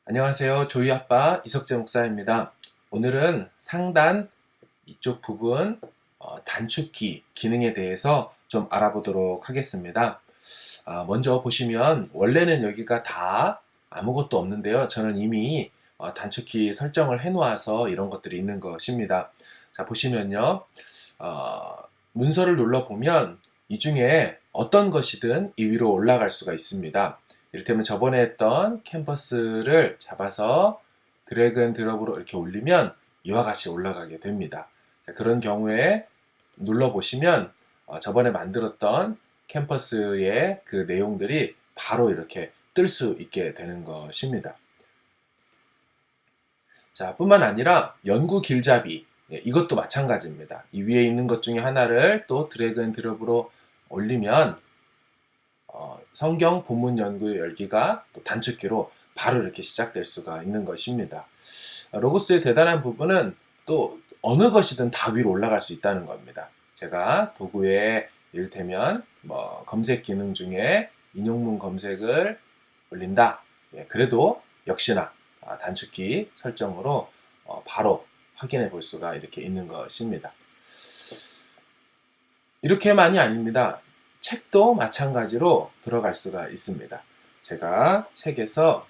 안녕하세요. 조이 아빠 이석재 목사입니다. 오늘은 상단 이쪽 부분 단축키 기능에 대해서 좀 알아보도록 하겠습니다. 먼저 보시면 원래는 여기가 다 아무것도 없는데요. 저는 이미 단축키 설정을 해 놓아서 이런 것들이 있는 것입니다. 자, 보시면요. 어, 문서를 눌러보면 이 중에 어떤 것이든 이 위로 올라갈 수가 있습니다. 이를테면 저번에 했던 캔버스를 잡아서 드래그 앤 드롭으로 이렇게 올리면 이와 같이 올라가게 됩니다. 그런 경우에 눌러보시면 저번에 만들었던 캠퍼스의 그 내용들이 바로 이렇게 뜰 수 있게 되는 것입니다. 자, 뿐만 아니라 연구 길잡이, 이것도 마찬가지입니다. 이 위에 있는 것 중에 하나를 또 드래그 앤 드롭으로 올리면 성경 본문 연구 열기가 또 단축키로 바로 이렇게 시작될 수가 있는 것입니다. 로고스의 대단한 부분은 또 어느 것이든 다 위로 올라갈 수 있다는 겁니다. 제가 도구에 이를테면 검색 기능 중에 인용문 검색을 올린다. 그래도 역시나 단축키 설정으로 바로 확인해 볼 수가 이렇게 있는 것입니다. 이렇게만이 아닙니다. 책도 마찬가지로 들어갈 수가 있습니다. 제가 책에서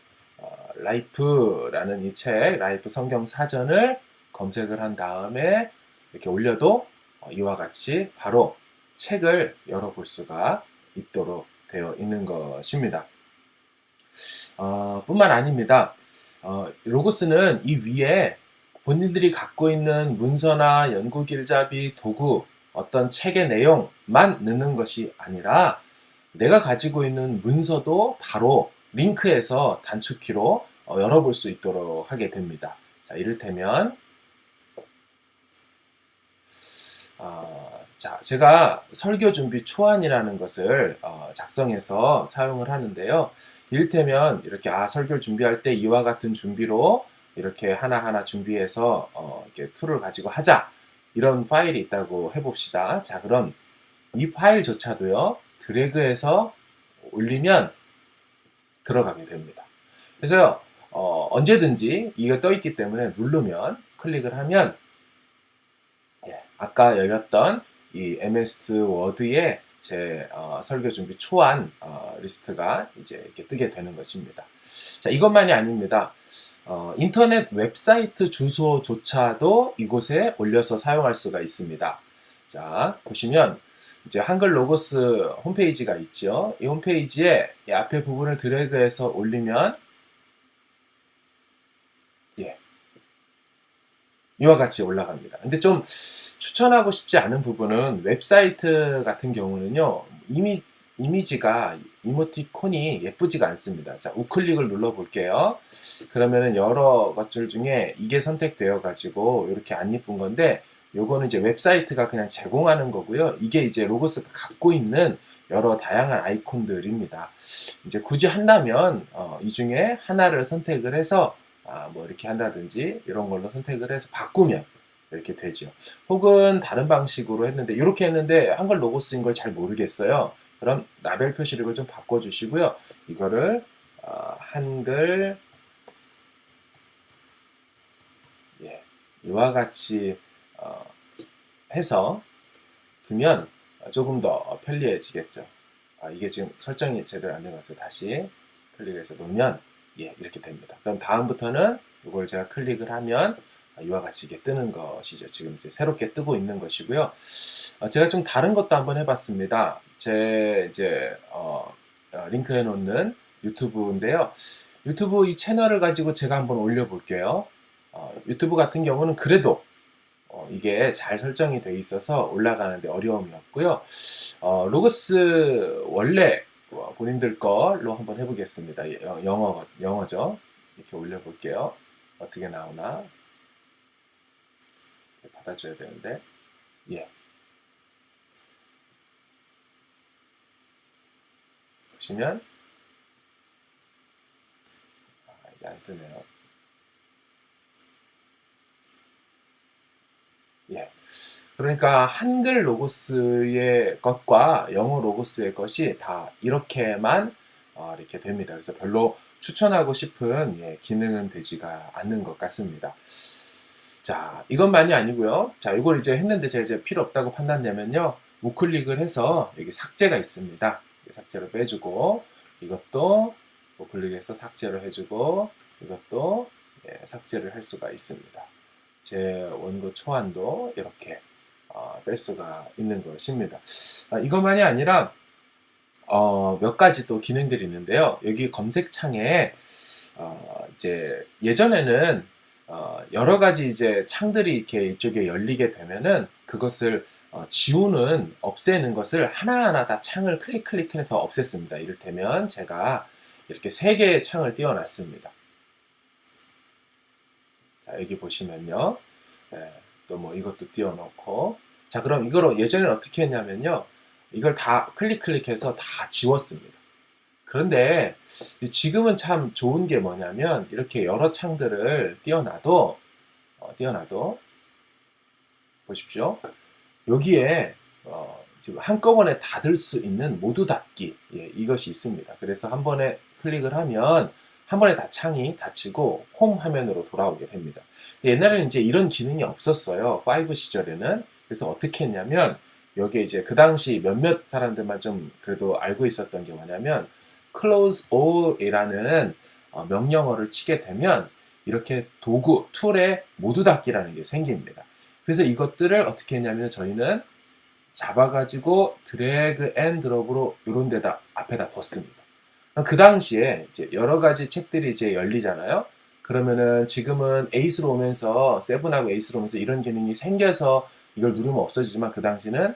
라이프라는 이 책, 라이프 성경 사전을 검색을 한 다음에 이렇게 올려도 이와 같이 바로 책을 열어볼 수가 있도록 되어 있는 것입니다. 뿐만 아닙니다. 로고스는 이 위에 본인들이 갖고 있는 문서나 연구 길잡이, 도구, 어떤 책의 내용만 넣는 것이 아니라 내가 가지고 있는 문서도 바로 링크해서 단축키로 열어볼 수 있도록 하게 됩니다. 자, 이를테면 자, 제가 설교 준비 초안이라는 것을 작성해서 사용을 하는데요. 이를테면 이렇게 설교를 준비할 때 이와 같은 준비로 이렇게 하나하나 준비해서 이렇게 툴을 가지고 하자. 이런 파일이 있다고 해봅시다. 자, 그럼 이 파일조차도요. 드래그해서 올리면 들어가게 됩니다. 그래서 언제든지 이게 떠 있기 때문에 누르면 클릭을 하면 아까 열렸던 이 MS 워드에 제 설교 준비 초안 리스트가 이제 이렇게 뜨게 되는 것입니다. 자, 이것만이 아닙니다. 인터넷 웹사이트 주소조차도 이곳에 올려서 사용할 수가 있습니다. 자, 보시면 이제 한글 로고스 홈페이지가 있죠. 이 홈페이지에 이 앞에 부분을 드래그해서 올리면 이와 같이 올라갑니다. 근데 좀 추천하고 싶지 않은 부분은 웹사이트 같은 경우는요, 이미지가 이모티콘이 예쁘지가 않습니다. 자, 우클릭을 눌러 볼게요. 그러면은 여러 것들 중에 이게 선택되어 가지고 이렇게 안 예쁜 건데, 요거는 이제 웹사이트가 그냥 제공하는 거고요. 이게 이제 로고스가 갖고 있는 여러 다양한 아이콘들입니다. 이제 굳이 한다면 이 중에 하나를 선택을 해서 뭐 이렇게 한다든지 이런 걸로 선택을 해서 바꾸면 이렇게 되죠. 혹은 다른 방식으로 했는데 이렇게 했는데 한글 로고스인 걸 잘 모르겠어요. 그럼 라벨 표시를 좀 바꿔주시고요. 이거를 한글 이와 같이 해서 두면 조금 더 편리해지겠죠. 이게 지금 설정이 제대로 안 된 것 같아서 다시 클릭해서 놓으면 이렇게 됩니다. 그럼 다음부터는 이걸 제가 클릭을 하면 이와 같이 이게 뜨는 것이죠. 지금 이제 새롭게 뜨고 있는 것이고요. 제가 좀 다른 것도 한번 해봤습니다. 제 이제 링크해 놓는 유튜브인데요. 유튜브 이 채널을 가지고 제가 한번 올려볼게요. 유튜브 같은 경우는 그래도 이게 잘 설정이 돼 있어서 올라가는데 어려움이 없고요. 로고스 원래 본인들 걸로 한번 해보겠습니다. 영어죠. 이렇게 올려볼게요. 어떻게 나오나 받아줘야 되는데 보시면 이게 안 뜨네요. 그러니까 한글 로고스의 것과 영어 로고스의 것이 다 이렇게만 이렇게 됩니다. 그래서 별로 추천하고 싶은 기능은 되지가 않는 것 같습니다. 자, 이것만이 아니고요. 자, 이걸 이제 했는데 제가 이제 필요 없다고 판단되면요. 우클릭을 해서 여기 삭제가 있습니다. 삭제로 빼주고, 이것도 우클릭해서 삭제로 해주고, 이것도 삭제를 할 수가 있습니다. 제 원고 초안도 이렇게 뺄 수가 있는 것입니다. 이것만이 아니라 몇 가지 또 기능들이 있는데요. 여기 검색창에 이제 예전에는 여러 가지 이제 창들이 이렇게 이쪽에 열리게 되면은 그것을 지우는, 없애는 것을 하나하나 다 창을 클릭해서 없앴습니다. 이를테면 제가 이렇게 3개의 창을 띄워놨습니다. 자, 여기 보시면요. 또 뭐 이것도 띄워놓고. 자, 그럼 이걸 예전에는 어떻게 했냐면요. 이걸 다 클릭해서 다 지웠습니다. 그런데 지금은 참 좋은 게 뭐냐면 이렇게 여러 창들을 띄워놔도 보십시오. 여기에 지금 한꺼번에 닫을 수 있는 모두 닫기, 이것이 있습니다. 그래서 한 번에 클릭을 하면 한 번에 다 창이 닫히고 홈 화면으로 돌아오게 됩니다. 옛날에는 이제 이런 기능이 없었어요. 5 시절에는. 그래서 어떻게 했냐면 여기에 이제 그 당시 몇몇 사람들만 좀 그래도 알고 있었던 게 뭐냐면 close all이라는 명령어를 치게 되면 이렇게 도구, 툴에 모두 닫기라는 게 생깁니다. 그래서 이것들을 어떻게 했냐면 저희는 잡아가지고 드래그 앤 드롭으로 이런 데다 앞에다 뒀습니다. 그 당시에 이제 여러 가지 책들이 이제 열리잖아요. 그러면은 지금은 에이스로 오면서, 세븐하고 에이스로 오면서 이런 기능이 생겨서 이걸 누르면 없어지지만 그 당시는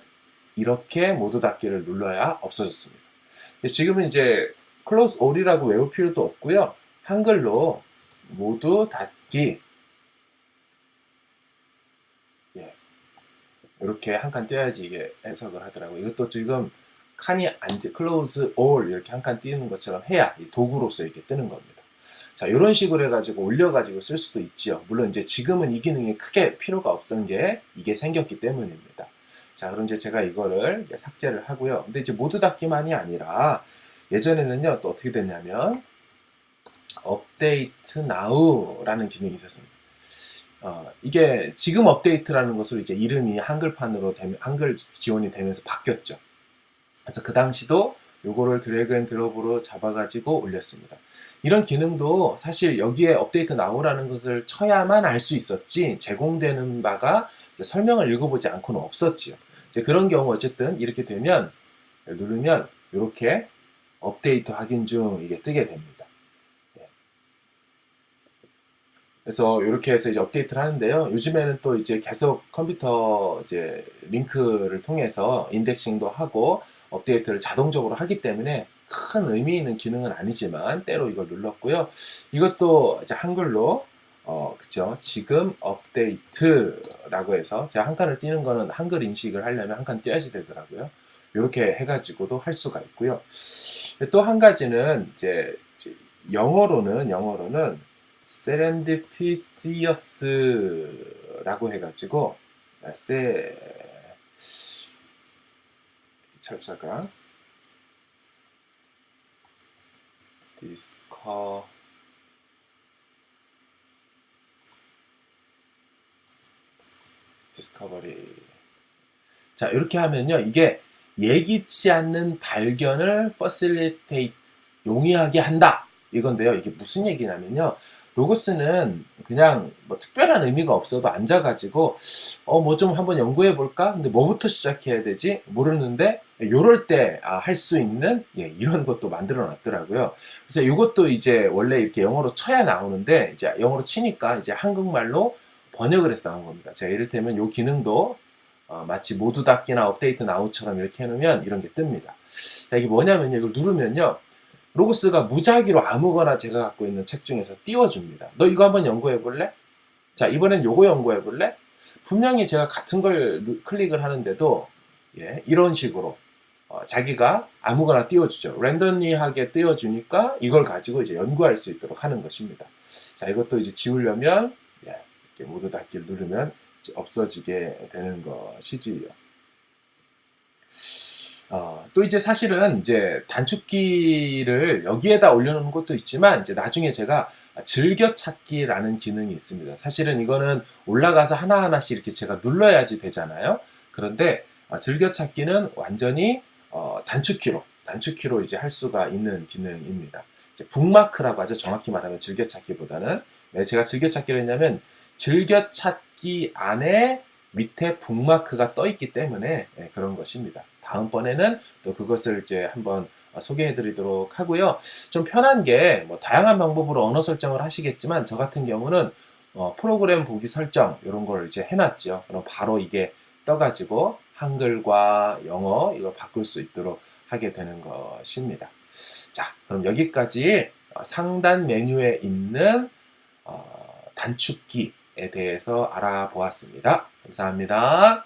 이렇게 모두 닫기를 눌러야 없어졌습니다. 지금은 이제 close all이라고 외울 필요도 없고요. 한글로 모두 닫기, 이렇게 한 칸 띄어야지 이게 해석을 하더라고요. 이것도 지금 칸이 close all 이렇게 한 칸 띄는 것처럼 해야 이 도구로서 이렇게 뜨는 겁니다. 자, 이런 식으로 해가지고 올려가지고 쓸 수도 있지요. 물론 이제 지금은 이 기능이 크게 필요가 없던 게 이게 생겼기 때문입니다. 자, 그럼 이제 제가 이거를 이제 삭제를 하고요. 근데 이제 모두 닫기만이 아니라 예전에는요, 또 어떻게 됐냐면 업데이트 now라는 기능이 있었습니다. 이게 지금 업데이트라는 것으로 이제 이름이 한글판으로 한글 지원이 되면서 바뀌었죠. 그래서 그 당시도 요거를 드래그 앤 드롭으로 잡아가지고 올렸습니다. 이런 기능도 사실 여기에 업데이트 now라는 것을 쳐야만 알 수 있었지 제공되는 바가 설명을 읽어보지 않고는 없었지요. 이제 그런 경우 어쨌든 이렇게 되면 누르면 이렇게 업데이트 확인 중 이게 뜨게 됩니다. 그래서 이렇게 해서 이제 업데이트를 하는데요. 요즘에는 또 이제 계속 컴퓨터 이제 링크를 통해서 인덱싱도 하고 업데이트를 자동적으로 하기 때문에 큰 의미 있는 기능은 아니지만 때로 이걸 눌렀고요. 이것도 이제 한글로 그죠? 지금 업데이트라고 해서 제가 한 칸을 띄는 거는 한글 인식을 하려면 한 칸 띄어야지 되더라고요. 이렇게 해가지고도 할 수가 있고요. 또 한 가지는 이제 영어로는 serendipitous라고 해가지고 철자가 디스커버리. 자, 이렇게 하면요, 이게 예기치 않는 발견을 facilitate, 용이하게 한다, 이건데요. 이게 무슨 얘기냐면요, 로고스는 그냥 뭐 특별한 의미가 없어도 앉아가지고 뭐 좀 한번 연구해 볼까? 근데 뭐부터 시작해야 되지? 모르는데 요럴 때 할 수 있는 이런 것도 만들어 놨더라고요. 그래서 이것도 이제 원래 이렇게 영어로 쳐야 나오는데 이제 영어로 치니까 이제 한국말로 번역을 해서 나온 겁니다. 제가 이를테면 요 기능도 마치 모두 닫기나 업데이트 나우처럼 이렇게 해놓으면 이런 게 뜹니다. 자, 이게 뭐냐면요, 이걸 누르면요, 로고스가 무작위로 아무거나 제가 갖고 있는 책 중에서 띄워줍니다. 너 이거 한번 연구해 볼래? 자, 이번엔 요거 연구해 볼래? 분명히 제가 같은 걸 클릭을 하는데도 이런 식으로 자기가 아무거나 띄워주죠. 랜덤리하게 띄워주니까 이걸 가지고 이제 연구할 수 있도록 하는 것입니다. 자, 이것도 이제 지우려면 이렇게 모두 닫기를 누르면 이제 없어지게 되는 것이지요. 또 이제 사실은 이제 단축키를 여기에다 올려놓는 것도 있지만 이제 나중에 제가 즐겨찾기라는 기능이 있습니다. 사실은 이거는 올라가서 하나하나씩 이렇게 제가 눌러야지 되잖아요. 그런데 즐겨찾기는 완전히 단축키로 이제 할 수가 있는 기능입니다. 이제 북마크라고 하죠. 정확히 말하면 즐겨찾기보다는. 왜 제가 즐겨찾기를 했냐면 즐겨찾기 안에 밑에 북마크가 떠 있기 때문에 그런 것입니다. 다음번에는 또 그것을 이제 한번 소개해 드리도록 하고요. 좀 편한 게 뭐 다양한 방법으로 언어 설정을 하시겠지만 저 같은 경우는 프로그램 보기 설정 이런 걸 이제 해놨죠. 그럼 바로 이게 떠가지고 한글과 영어 이걸 바꿀 수 있도록 하게 되는 것입니다. 자, 그럼 여기까지 상단 메뉴에 있는 단축키에 대해서 알아보았습니다. 감사합니다.